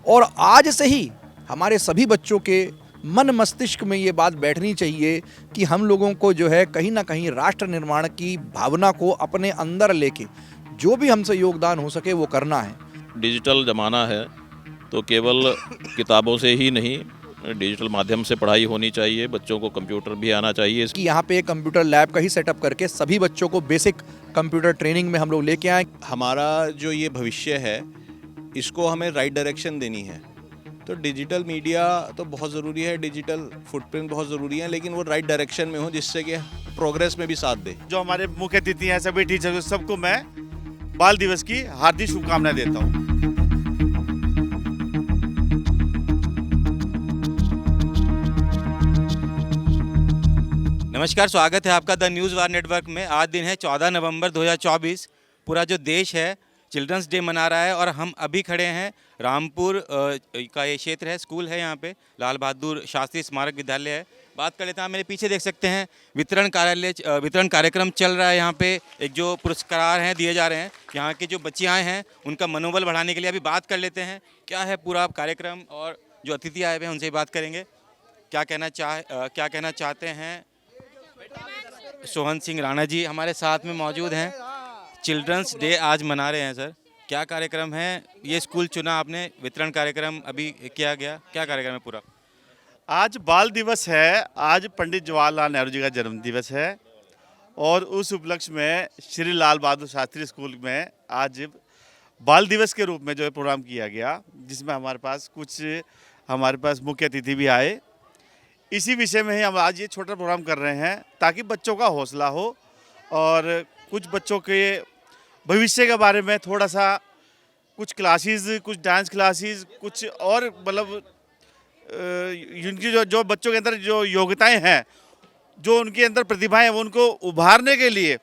और आज से ही हमारे सभी बच्चों के मन मस्तिष्क में ये बात बैठनी चाहिए कि हम लोगों को जो है कहीं ना कहीं राष्ट्र निर्माण की भावना को अपने अंदर लेके जो भी हमसे योगदान हो सके वो करना है। डिजिटल ज़माना है तो केवल किताबों से ही नहीं, डिजिटल माध्यम से पढ़ाई होनी चाहिए। बच्चों को कंप्यूटर भी आना चाहिए। कि यहाँ पे एक कंप्यूटर लैब का ही सेटअप करके सभी बच्चों को बेसिक कंप्यूटर ट्रेनिंग में हम लोग लेके आए। हमारा जो ये भविष्य है इसको हमें राइट डायरेक्शन देनी है, तो डिजिटल मीडिया तो बहुत ज़रूरी है, डिजिटल फुटप्रिंट बहुत ज़रूरी है, लेकिन वो राइट डायरेक्शन में हो जिससे कि प्रोग्रेस में भी साथ दे। जो हमारे मुख्य अतिथि हैं सभी टीचर सबको मैं बाल दिवस की हार्दिक शुभकामनाएं देता हूँ। नमस्कार, स्वागत है आपका द न्यूज़ वार नेटवर्क में। आज दिन है 14 नवंबर 2024। पूरा जो देश है चिल्ड्रंस डे मना रहा है और हम अभी खड़े हैं रामपुर का ये क्षेत्र है, स्कूल है यहाँ पे, लाल बहादुर शास्त्री स्मारक विद्यालय है। बात कर लेते हैं, मेरे पीछे देख सकते हैं वितरण कार्यक्रम चल रहा है। यहाँ पे एक जो पुरस्कार हैं दिए जा रहे हैं, यहाँ के जो बच्चे आए हैं उनका मनोबल बढ़ाने के लिए। अभी बात कर लेते हैं क्या है पूरा कार्यक्रम और जो अतिथि आए हुए हैं उनसे बात करेंगे। क्या कहना चाहते हैं सोहन सिंह राणा जी हमारे साथ में मौजूद हैं। चिल्ड्रंस डे आज मना रहे हैं सर, क्या कार्यक्रम है? ये स्कूल चुना आपने, वितरण कार्यक्रम अभी किया गया, क्या कार्यक्रम है पूरा? आज बाल दिवस है, आज पंडित जवाहरलाल नेहरू जी का जन्म दिवस है और उस उपलक्ष्य में श्री लाल बहादुर शास्त्री स्कूल में आज बाल दिवस के रूप में जो है प्रोग्राम किया गया, जिसमें हमारे पास मुख्य अतिथि भी आए। इसी विषय में ही हम आज ये छोटा प्रोग्राम कर रहे हैं ताकि बच्चों का हौसला हो और कुछ बच्चों के भविष्य के बारे में थोड़ा सा कुछ क्लासेस, कुछ डांस क्लासेस, कुछ और मतलब उनकी जो बच्चों के अंदर जो योग्यताएं हैं, जो उनके अंदर प्रतिभाएं हैं, वो उनको उभारने के लिए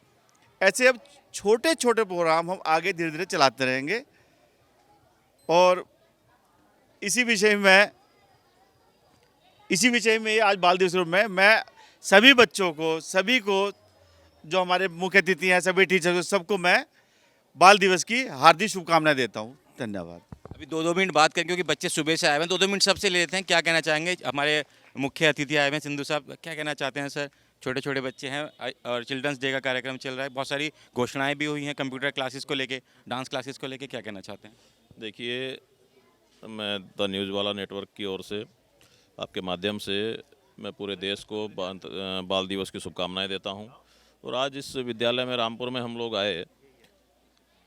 ऐसे अब छोटे छोटे प्रोग्राम हम आगे धीरे धीरे चलाते रहेंगे। और इसी विषय में आज बाल दिवस में मैं सभी बच्चों को, सभी को, जो हमारे मुख्य अतिथि हैं सभी टीचर सबको मैं बाल दिवस की हार्दिक शुभकामनाएं देता हूं। धन्यवाद। अभी 2-2 मिनट बात करें क्योंकि बच्चे सुबह से आए हुए हैं। 2-2 मिनट सबसे ले लेते हैं, क्या कहना चाहेंगे? हमारे मुख्य अतिथि आए हुए हैं, सिंधु साहब, क्या कहना चाहते हैं सर? छोटे छोटे बच्चे हैं और चिल्ड्रंस डे का कार्यक्रम चल रहा है, बहुत सारी घोषणाएँ भी हुई हैं कंप्यूटर क्लासेस को लेके, डांस क्लासेस को लेके, क्या कहना चाहते हैं? देखिए, मैं द न्यूज़ वाला नेटवर्क की ओर से आपके माध्यम से मैं पूरे देश को बाल दिवस की शुभकामनाएं देता हूं। और आज इस विद्यालय में रामपुर में हम लोग आए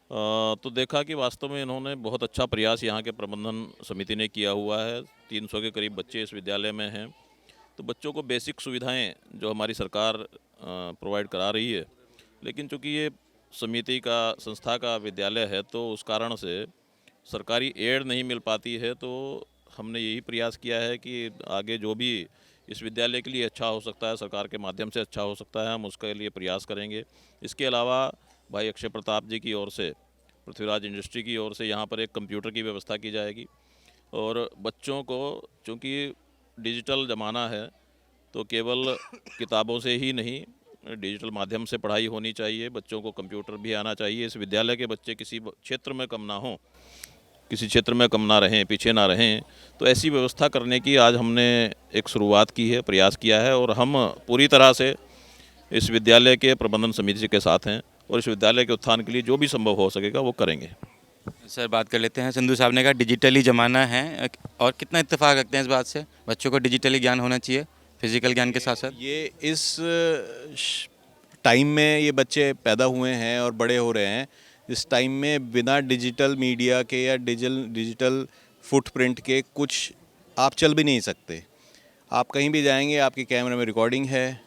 तो देखा कि वास्तव में इन्होंने बहुत अच्छा प्रयास यहाँ के प्रबंधन समिति ने किया हुआ है। 300 के करीब बच्चे इस विद्यालय में हैं, तो बच्चों को बेसिक सुविधाएं जो हमारी सरकार प्रोवाइड करा रही है, लेकिन चूँकि ये समिति का, संस्था का विद्यालय है तो उस कारण से सरकारी एड नहीं मिल पाती है। तो हमने यही प्रयास किया है कि आगे जो भी इस विद्यालय के लिए अच्छा हो सकता है, सरकार के माध्यम से अच्छा हो सकता है, हम उसके लिए प्रयास करेंगे। इसके अलावा भाई अक्षय प्रताप जी की ओर से, पृथ्वीराज इंडस्ट्री की ओर से यहाँ पर एक कंप्यूटर की व्यवस्था की जाएगी। और बच्चों को, चूँकि डिजिटल ज़माना है तो केवल किताबों से ही नहीं, डिजिटल माध्यम से पढ़ाई होनी चाहिए। बच्चों को कंप्यूटर भी आना चाहिए। इस विद्यालय के बच्चे किसी क्षेत्र में कम ना हों, किसी क्षेत्र में कम ना रहें, पीछे ना रहें, तो ऐसी व्यवस्था करने की आज हमने एक शुरुआत की है, प्रयास किया है। और हम पूरी तरह से इस विद्यालय के प्रबंधन समिति के साथ हैं और इस विद्यालय के उत्थान के लिए जो भी संभव हो सकेगा वो करेंगे। सर बात कर लेते हैं, सिंधु साहब ने कहा डिजिटली ज़माना है, और कितना इत्तेफाक रखते हैं इस बात से? बच्चों को डिजिटली ज्ञान होना चाहिए फिजिकल ज्ञान के साथ साथ। ये इस टाइम में ये बच्चे पैदा हुए हैं और बड़े हो रहे हैं, इस टाइम में बिना डिजिटल मीडिया के या डिजिटल फुटप्रिंट के कुछ आप चल भी नहीं सकते। आप कहीं भी जाएंगे, आपके कैमरे में रिकॉर्डिंग है,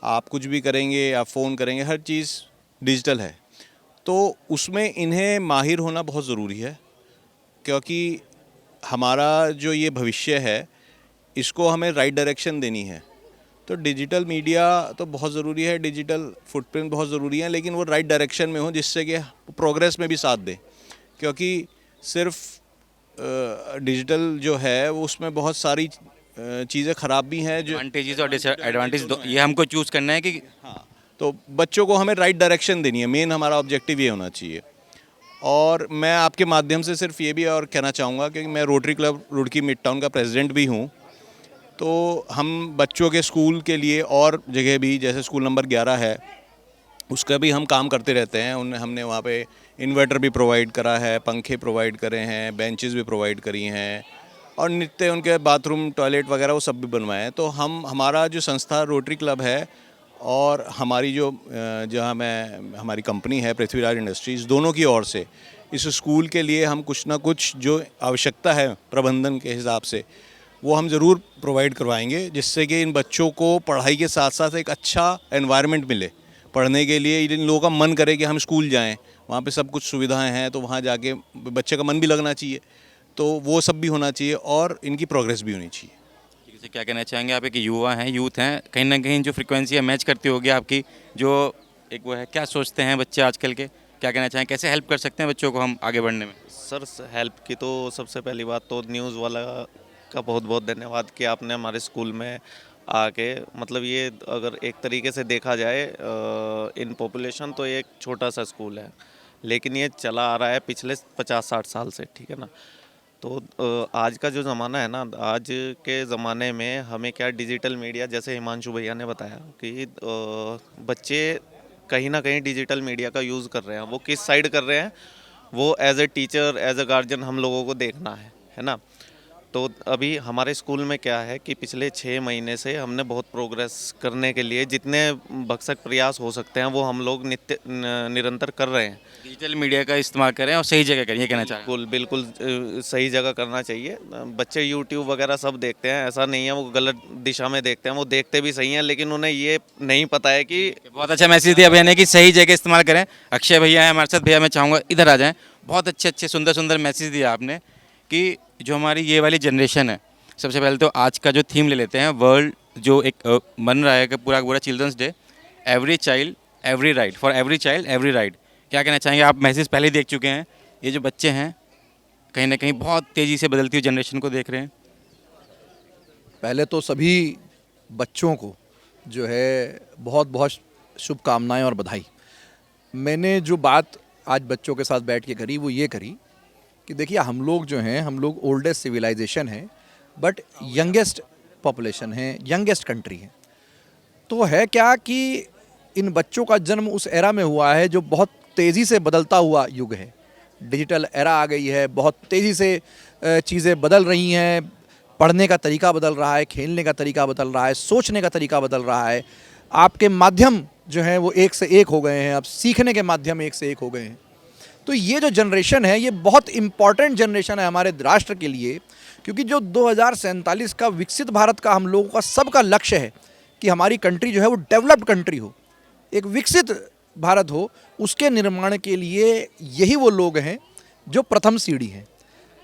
आप कुछ भी करेंगे, आप फ़ोन करेंगे, हर चीज़ डिजिटल है। तो उसमें इन्हें माहिर होना बहुत ज़रूरी है, क्योंकि हमारा जो ये भविष्य है इसको हमें राइट डायरेक्शन देनी है। तो डिजिटल मीडिया तो बहुत ज़रूरी है, डिजिटल फुटप्रिंट बहुत ज़रूरी है, लेकिन वो राइट डायरेक्शन में हो जिससे कि प्रोग्रेस में भी साथ दे। क्योंकि सिर्फ डिजिटल जो है वो उसमें बहुत सारी चीज़ें ख़राब भी हैं, जो एडवांटेजेस और डिसएडवांटेज ये हमको चूज़ करना है कि हाँ, तो बच्चों को हमें राइट डायरेक्शन देनी है, मेन हमारा ऑब्जेक्टिव ये होना चाहिए। और मैं आपके माध्यम से सिर्फ ये भी और कहना चाहूँगा कि मैं rotary club Roorkee mid town का प्रेसिडेंट भी हूँ। तो हम बच्चों के स्कूल के लिए और जगह भी, जैसे स्कूल नंबर 11 है, उसका भी हम काम करते रहते हैं। हमने वहाँ पे इन्वर्टर भी प्रोवाइड करा है, पंखे प्रोवाइड करे हैं, बेंचेस भी प्रोवाइड करी हैं और नित्य उनके बाथरूम, टॉयलेट वगैरह वो सब भी बनवाए हैं। तो हमारा जो संस्था रोटरी क्लब है और हमारी जो हमारी कंपनी है पृथ्वीराज इंडस्ट्रीज़, दोनों की ओर से इस स्कूल के लिए हम कुछ ना कुछ जो आवश्यकता है प्रबंधन के हिसाब से, वो हम ज़रूर प्रोवाइड करवाएंगे, जिससे कि इन बच्चों को पढ़ाई के साथ साथ एक अच्छा एनवायरनमेंट मिले पढ़ने के लिए। इन लोगों का मन करे कि हम स्कूल जाएं, वहाँ पे सब कुछ सुविधाएं हैं, तो वहाँ जाके बच्चे का मन भी लगना चाहिए, तो वो सब भी होना चाहिए और इनकी प्रोग्रेस भी होनी चाहिए। जैसे क्या कहना चाहेंगे आप, एक युवा हैं, यूथ हैं, कहीं ना कहीं जो फ्रिक्वेंसी है मैच करती होगी आपकी, जो एक वो है, क्या सोचते हैं बच्चे आजकल के, क्या कहना चाहेंगे, कैसे हेल्प कर सकते हैं बच्चों को हम आगे बढ़ने में? सर हेल्प की तो सबसे पहली बात तो न्यूज़ वाला का बहुत बहुत धन्यवाद कि आपने हमारे स्कूल में आके, मतलब ये अगर एक तरीके से देखा जाए इन पॉपुलेशन तो एक छोटा सा स्कूल है, लेकिन ये चला आ रहा है पिछले 50-60 साल से, ठीक है ना। तो आज का जो ज़माना है ना, आज के ज़माने में हमें क्या डिजिटल मीडिया, जैसे हिमांशु भैया ने बताया कि बच्चे कहीं ना कहीं डिजिटल मीडिया का यूज़ कर रहे हैं। वो किस साइड कर रहे हैं, वो as a teacher, as a guardian हम लोगों को देखना है ना। तो अभी हमारे स्कूल में क्या है कि पिछले 6 महीने से हमने बहुत प्रोग्रेस करने के लिए जितने भरसक प्रयास हो सकते हैं वो हम लोग निरंतर कर रहे हैं। डिजिटल मीडिया का इस्तेमाल करें और सही जगह करें, ये कहना चाह रहे हैं? बिल्कुल सही जगह करना चाहिए। बच्चे यूट्यूब वगैरह सब देखते हैं, ऐसा नहीं है वो गलत दिशा में देखते हैं, वो देखते भी सही हैं, लेकिन उन्हें ये नहीं पता है कि बहुत अच्छा मैसेज दिया भैया ने कि सही जगह इस्तेमाल करें। अक्षय भैया हैं हमारे साथ, भैया मैं चाहूँगा इधर आ जाएँ। बहुत अच्छे सुंदर सुंदर मैसेज दिया आपने कि जो हमारी ये वाली जनरेशन है, सबसे पहले तो आज का जो थीम ले लेते हैं, वर्ल्ड जो एक बन रहा है कि पूरा पूरा childrens day, every child every right, for every child every right. क्या कहना चाहेंगे आप? मैसेज पहले ही देख चुके हैं, ये जो बच्चे हैं कहीं ना कहीं बहुत तेज़ी से बदलती हुई जनरेशन को देख रहे हैं। पहले तो सभी बच्चों को जो है बहुत बहुत शुभकामनाएं और बधाई। मैंने जो बात आज बच्चों के साथ बैठ के करी वो ये करी कि देखिए, हम लोग जो हैं, हम लोग ओल्डेस्ट सिविलाइजेशन है, बट यंगेस्ट पॉपुलेशन है, यंगेस्ट कंट्री है। तो है क्या कि इन बच्चों का जन्म उस एरा में हुआ है जो बहुत तेज़ी से बदलता हुआ युग है। डिजिटल एरा आ गई है, बहुत तेज़ी से चीज़ें बदल रही हैं, पढ़ने का तरीका बदल रहा है, खेलने का तरीका बदल रहा है, सोचने का तरीका बदल रहा है। आपके माध्यम जो हैं वो एक से एक हो गए हैं, अब सीखने के माध्यम एक से एक हो गए हैं। तो ये जो जनरेशन है ये बहुत इम्पॉर्टेंट जनरेशन है हमारे राष्ट्र के लिए, क्योंकि जो 2047 का विकसित भारत का हम लोगों का सबका लक्ष्य है कि हमारी कंट्री जो है वो डेवलप्ड कंट्री हो, एक विकसित भारत हो, उसके निर्माण के लिए यही वो लोग हैं जो प्रथम सीढ़ी हैं।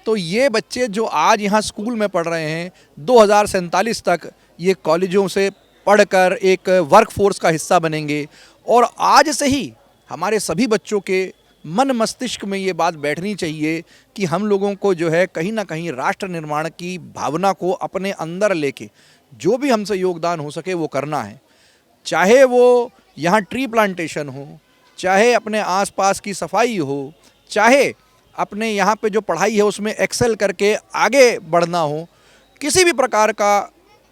तो ये बच्चे जो आज यहाँ स्कूल में पढ़ रहे हैं, 2047 तक ये कॉलेजों से पढ़कर एक वर्कफोर्स का हिस्सा बनेंगे। और आज से ही हमारे सभी बच्चों के मन मस्तिष्क में ये बात बैठनी चाहिए कि हम लोगों को जो है कहीं ना कहीं राष्ट्र निर्माण की भावना को अपने अंदर लेके जो भी हमसे योगदान हो सके वो करना है। चाहे वो यहाँ ट्री प्लांटेशन हो, चाहे अपने आसपास की सफाई हो, चाहे अपने यहाँ पे जो पढ़ाई है उसमें एक्सेल करके आगे बढ़ना हो, किसी भी प्रकार का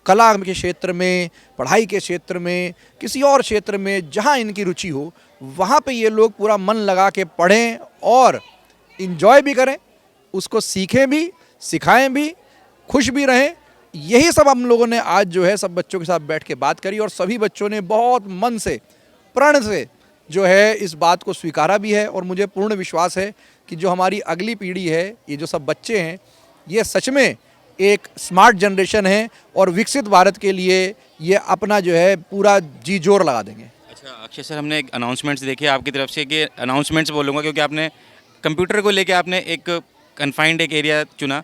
कला के क्षेत्र में, पढ़ाई के क्षेत्र में, किसी और क्षेत्र में जहाँ इनकी रुचि हो, वहाँ पे ये लोग पूरा मन लगा के पढ़ें और इन्जॉय भी करें, उसको सीखें भी, सिखाएं भी, खुश भी रहें। यही सब हम लोगों ने आज जो है सब बच्चों के साथ बैठ के बात करी और सभी बच्चों ने बहुत मन से, प्रण से जो है इस बात को स्वीकारा भी है। और मुझे पूर्ण विश्वास है कि जो हमारी अगली पीढ़ी है, ये जो सब बच्चे हैं, ये सच में एक स्मार्ट जनरेशन है और विकसित भारत के लिए ये अपना जो है पूरा जी जोर लगा देंगे। अच्छा अक्षय सर, हमने एक अनाउंसमेंट्स देखे आपकी तरफ से, कि अनाउंसमेंट्स बोलूँगा क्योंकि आपने कंप्यूटर को लेके आपने एक कन्फाइंड एक एरिया चुना,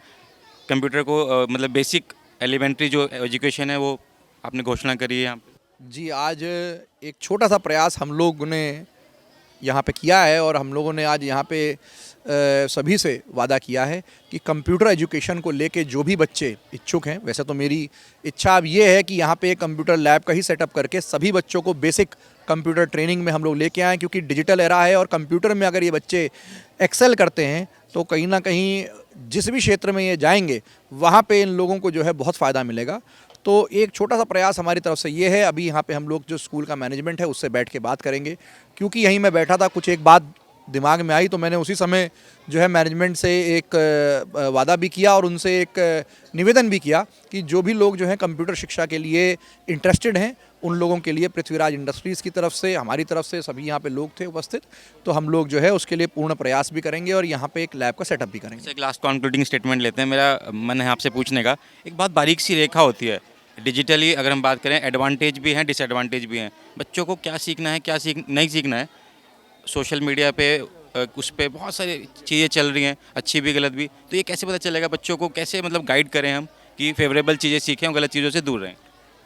कंप्यूटर को मतलब बेसिक एलिमेंट्री जो एजुकेशन है वो आपने घोषणा करी है यहाँ पे। जी, आज एक छोटा सा प्रयास हम लोग ने यहाँ पे किया है और हम लोगों ने आज यहाँ पे सभी से वादा किया है कि कंप्यूटर एजुकेशन को लेके जो भी बच्चे इच्छुक हैं, वैसे तो मेरी इच्छा अब ये है कि यहाँ पे एक कंप्यूटर लैब का ही सेटअप करके सभी बच्चों को बेसिक कंप्यूटर ट्रेनिंग में हम लोग लेके आएँ, क्योंकि डिजिटल एरा है और कंप्यूटर में अगर ये बच्चे एक्सेल करते हैं तो कहीं ना कहीं जिस भी क्षेत्र में ये जाएंगे वहाँ पे इन लोगों को जो है बहुत फ़ायदा मिलेगा। तो एक छोटा सा प्रयास हमारी तरफ से ये है, अभी यहाँ पे हम लोग जो स्कूल का मैनेजमेंट है उससे बैठ के बात करेंगे, क्योंकि यहीं मैं बैठा था, कुछ एक बात दिमाग में आई तो मैंने उसी समय जो है मैनेजमेंट से एक वादा भी किया और उनसे एक निवेदन भी किया कि जो भी लोग जो हैं कंप्यूटर शिक्षा के लिए इंटरेस्टेड हैं उन लोगों के लिए पृथ्वीराज इंडस्ट्रीज़ की तरफ से, हमारी तरफ से, सभी यहाँ पे लोग थे उपस्थित, तो हम लोग जो है उसके लिए पूर्ण प्रयास भी करेंगे और यहाँ पे एक लैब का सेटअप भी करेंगे। एक लास्ट कंक्लूडिंग स्टेटमेंट लेते हैं। मेरा मन है आपसे पूछने का, एक बहुत बारीक सी रेखा होती है डिजिटली, अगर हम बात करें एडवांटेज भी हैं डिसएडवांटेज भी हैं। बच्चों को क्या सीखना है, क्या नहीं सीखना है। सोशल मीडिया पे उस पर बहुत सारी चीज़ें चल रही हैं, अच्छी भी गलत भी, तो ये कैसे पता चलेगा बच्चों को, कैसे मतलब गाइड करें हम कि फेवरेबल चीज़ें सीखें और गलत चीज़ों से दूर रहें।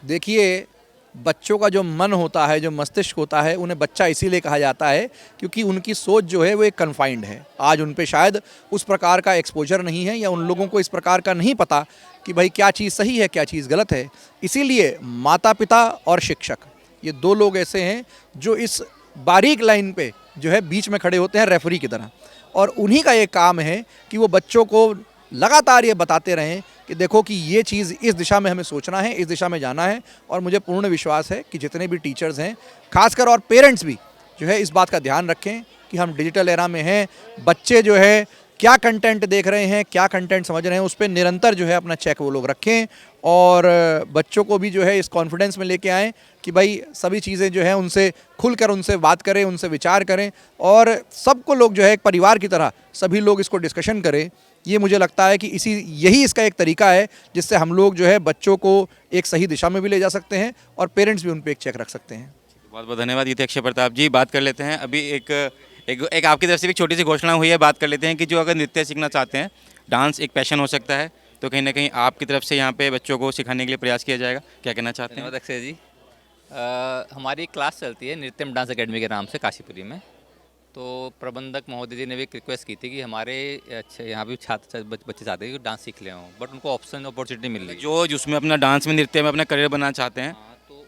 देखिए, बच्चों का जो मन होता है, जो मस्तिष्क होता है, उन्हें बच्चा इसीलिए कहा जाता है क्योंकि उनकी सोच जो है वो एक कन्फाइंड है। आज उन पे शायद उस प्रकार का एक्सपोजर नहीं है या उन लोगों को इस प्रकार का नहीं पता कि भाई क्या चीज़ सही है, क्या चीज़ गलत है। इसीलिए माता पिता और शिक्षक, ये दो लोग ऐसे हैं जो इस बारीक लाइन पे जो है बीच में खड़े होते हैं रेफरी की तरह, और उन्हीं का ये काम है कि वो बच्चों को लगातार ये बताते रहें कि देखो कि ये चीज़ इस दिशा में हमें सोचना है, इस दिशा में जाना है। और मुझे पूर्ण विश्वास है कि जितने भी टीचर्स हैं, खासकर और पेरेंट्स भी जो है इस बात का ध्यान रखें कि हम डिजिटल एरा में हैं, बच्चे जो है क्या कंटेंट देख रहे हैं, क्या कंटेंट समझ रहे हैं, उस पर निरंतर जो है अपना चेक वो लोग रखें और बच्चों को भी जो है इस कॉन्फिडेंस में लेके आएँ कि भाई सभी चीज़ें जो है उनसे खुलकर उनसे बात करें, उनसे विचार करें और सबको लोग जो है एक परिवार की तरह सभी लोग इसको डिस्कशन करें। ये मुझे लगता है कि यही इसका एक तरीका है जिससे हम लोग जो है बच्चों को एक सही दिशा में भी ले जा सकते हैं और पेरेंट्स भी उन पर एक चेक रख सकते हैं। बहुत बहुत धन्यवाद। ये थे अक्षय प्रताप जी। बात कर लेते हैं अभी एक आपकी तरफ से भी एक छोटी सी घोषणा हुई है, बात कर लेते हैं कि जो अगर नृत्य सीखना चाहते हैं, डांस एक पैशन हो सकता है, तो कहीं ना कहीं आपकी तरफ से यहाँ पे बच्चों को सिखाने के लिए प्रयास किया जाएगा। क्या कहना चाहते हैं? धन्यवाद अक्षय जी। हमारी एक क्लास चलती है नृत्यम डांस एकेडमी के नाम से काशीपुरी में, तो प्रबंधक महोदय जी ने भी एक रिक्वेस्ट की थी कि हमारे अच्छे यहाँ भी छात्र बच्चे चाहते हैं कि डांस सीख ले हों, बट उनको ऑप्शन अपॉर्चुनिटी मिल रही है। जो जिसमें अपना डांस में नृत्य में अपना करियर बनाना चाहते हैं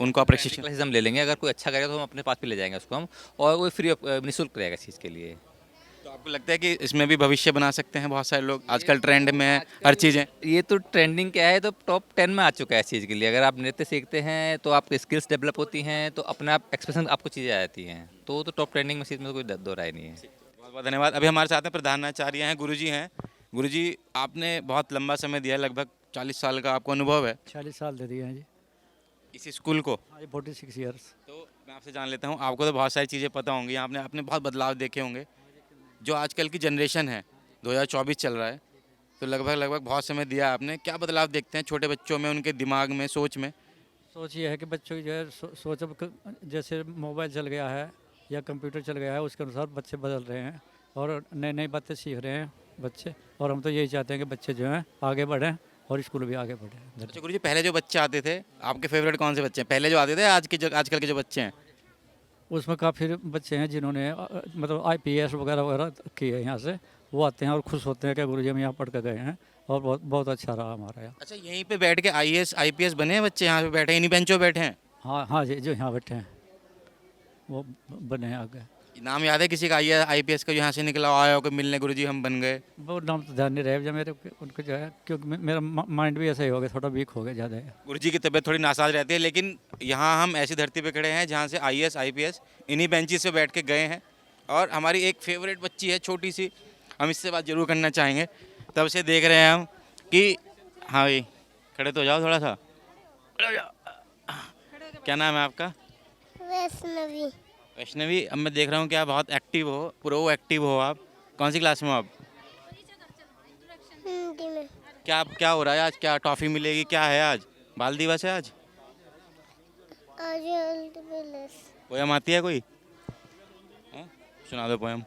उनको प्रशिक्षण क्लासेस हम ले लेंगे, अगर कोई अच्छा करेगा तो हम अपने पास भी ले जाएंगे उसको हम, और वो फ्री निःशुल्क रहेगा इस चीज़ के लिए। तो आपको लगता है कि इसमें भी भविष्य बना सकते हैं बहुत सारे लोग? आजकल ट्रेंड में है हर चीज़ें। ये तो ट्रेंडिंग क्या है, तो टॉप 10 में आ चुका है इस चीज़ के लिए। अगर आप नृत्य सीखते हैं तो आपकी स्किल्स डेवलप होती हैं, तो अपने आप एक्सप्रेशन आपको चीज़ें आ जाती हैं, तो टॉप ट्रेंडिंग में चीज़ में कोई दो राय नहीं है। बहुत बहुत धन्यवाद। अभी हमारे साथ में प्रधानाचार्य हैं, गुरुजी हैं। गुरुजी, आपने बहुत लंबा समय दिया है, लगभग 40 साल का आपको अनुभव है 40 साल दे दिए हैं जी। इस स्कूल को। 46 ईयर्स। तो मैं आपसे जान लेता हूँ, आपको तो बहुत सारी चीज़ें पता होंगी, आपने बहुत बदलाव देखे होंगे। जो आजकल की जनरेशन है, 2024 चल रहा है, तो लगभग बहुत समय दिया आपने, क्या बदलाव देखते हैं छोटे बच्चों में, उनके दिमाग में, सोच में? सोच ये है कि बच्चों की जो है सोच अब जैसे मोबाइल चल गया है या कंप्यूटर चल गया है, उसके अनुसार बच्चे बदल रहे हैं और नई नई बातें सीख रहे हैं बच्चे, और हम तो यही चाहते हैं कि बच्चे जो हैं आगे बढ़ें और स्कूल भी आगे बढ़ें। अच्छा गुरुजी, पहले जो बच्चे आते थे, आपके फेवरेट कौन से बच्चे हैं पहले जो आते थे, आजकल के जो बच्चे हैं? उसमें काफ़ी बच्चे हैं जिन्होंने मतलब IPS वगैरह वगैरह किए हैं, यहाँ से वो आते हैं और खुश होते हैं कि गुरुजी हम यहाँ पढ़ कर गए हैं और बहुत बहुत अच्छा रहा हमारा यहाँ। अच्छा, यहीं पे बैठ के IAS IPS बने हैं बच्चे, यहाँ पे बैठे, इन्हीं बेंचों पे बैठे हैं? हाँ हाँ जी, जो यहाँ बैठे हैं वो बने हैं आगे। नाम याद है किसी का IAS IPS का यहाँ से निकला आया हो कि मिलने गुरुजी हम बन गए? वो नाम तो ध्यान नहीं रहे जब मेरे उनको जो है, क्योंकि मेरा माइंड भी ऐसा ही हो गया, थोड़ा वीक हो गया ज़्यादा है। गुरुजी की तबीयत थोड़ी नासाज रहती है, लेकिन यहाँ हम ऐसी धरती पे खड़े हैं जहाँ से IAS IPS इन्हीं बेंचेस पे बैठ के गए हैं। और हमारी एक फेवरेट बच्ची है छोटी सी, हम इससे बात जरूर करना चाहेंगे। तब से देख रहे हैं हम कि हाँ भाई खड़े तो हो जाओ थोड़ा सा। क्या नाम है आपका? वैष्णवी। वैष्णवी, अब मैं देख रहा हूँ कि आप बहुत एक्टिव हो, प्रो एक्टिव हो आप। कौन सी क्लास में हो आप? हिंदी में। क्या हो रहा है आज? क्या टॉफ़ी मिलेगी? क्या है आज? बाल दिवस है आज? आज दिवस। पोयम आती है कोई? सुना दो पोयम।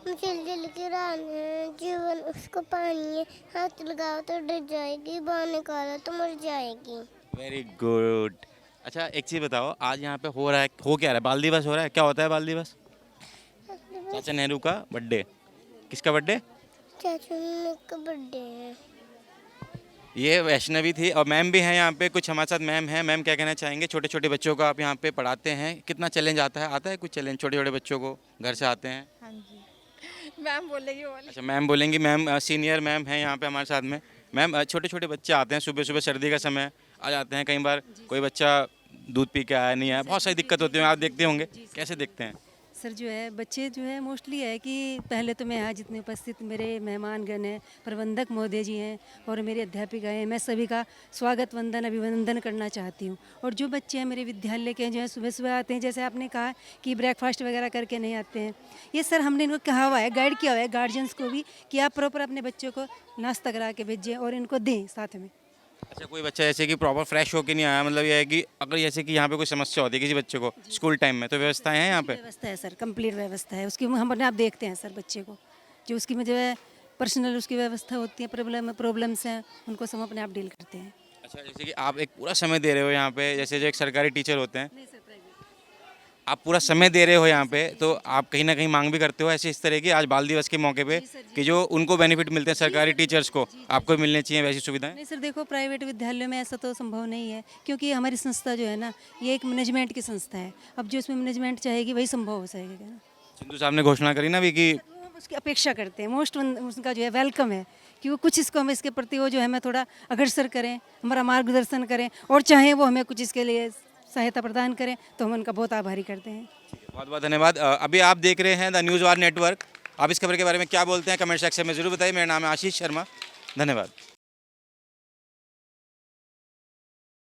जल की रानी है, जीवन उसको पानी है, हाथ लगाओ तो डर जाएगी, बाहर निकालो तो मर जाएगी। Very good. अच्छा एक चीज़ बताओ, आज यहाँ पे हो क्या रहा है? बाल दिवस हो रहा है, क्या होता है बाल दिवस? चाचा नेहरू का बर्थडे, किसका बर्थडे? चाचू का बर्थडे है। ये वैष्णवी थी और मैम भी हैं यहाँ पे, कुछ हमारे साथ मैम हैं। मैम क्या कहना चाहेंगे? छोटे छोटे बच्चों को आप यहाँ पे पढ़ाते हैं, कितना चैलेंज आता है कुछ चैलेंज छोटे छोटे बच्चों को घर से आते हैं? हाँ जी, मैम बोलेगी वो वाली। अच्छा मैम बोलेंगी। मैम सीनियर मैम हैं यहाँ पे हमारे साथ में। मैम छोटे छोटे बच्चे आते हैं सुबह सुबह, सर्दी का समय आ जाते हैं, कई बार कोई बच्चा दूध पी के आया नहीं आया, बहुत सारी दिक्कत होती है, आप देखते होंगे, कैसे देखते हैं? सर जो है बच्चे जो है मोस्टली है कि पहले तो मैं यहाँ जितने उपस्थित मेरे मेहमानगण हैं, प्रबंधक महोदय जी हैं और मेरे अध्यापिका हैं, मैं सभी का स्वागत वंदन अभिवंदन करना चाहती हूँ। और जो बच्चे हैं मेरे विद्यालय के जो है सुबह सुबह आते हैं, जैसे आपने कहा कि ब्रेकफास्ट वगैरह करके नहीं आते हैं, ये सर हमने इनको कहा हुआ है, गाइड किया हुआ है गार्जियंस को भी कि आप प्रॉपर अपने बच्चों को नाश्ता करा के भेजें और इनको दें साथ में। अच्छा कोई बच्चा जैसे कि प्रॉपर फ्रेश होके नहीं आया, मतलब ये है कि अगर जैसे कि यहाँ पे कोई समस्या होती है किसी बच्चे को स्कूल टाइम में, तो व्यवस्थाएं हैं यहाँ पे? व्यवस्था है सर, कंप्लीट व्यवस्था है उसकी, हम अपने आप देखते हैं सर बच्चे को, जो उसकी में जो है पर्सनल उसकी व्यवस्था होती है, प्रॉब्लम्स हैं उनको सब अपने आप डील करते हैं। अच्छा जैसे कि आप एक पूरा समय दे रहे हो यहाँ पे, जैसे जो एक सरकारी टीचर होते हैं, नहीं सर, प्राइवेट। आप पूरा समय दे रहे हो यहाँ पे, तो आप कहीं ना कहीं मांग भी करते हो ऐसे इस तरह की आज बाल दिवस के मौके पे कि जो उनको बेनिफिट मिलते हैं सरकारी टीचर्स को, आपको मिलने चाहिए वैसी सुविधाएं? नहीं सर देखो, प्राइवेट विद्यालयों में ऐसा तो संभव नहीं है, क्योंकि हमारी संस्था जो है ना ये एक मैनेजमेंट की संस्था है। अब जो इसमें मैनेजमेंट चाहेगी वही संभव हो सकेगा ना। सिंधु साहब ने घोषणा करी ना अभी कि वो हम उसकी अपेक्षा करते हैं, मोस्ट उनका जो है वेलकम है कि वो कुछ इसको हमें इसके प्रति वो जो है हमें थोड़ा अग्रसर करें, हमारा मार्गदर्शन करें और चाहे वो हमें कुछ इसके लिए सहायता प्रदान करें तो हम उनका बहुत आभारी करते हैं। बहुत बहुत धन्यवाद। अभी आप देख रहे हैं द न्यूज़ वार नेटवर्क। आप इस खबर के बारे में क्या बोलते हैं कमेंट सेक्शन में ज़रूर बताइए। मेरा नाम है आशीष शर्मा, धन्यवाद।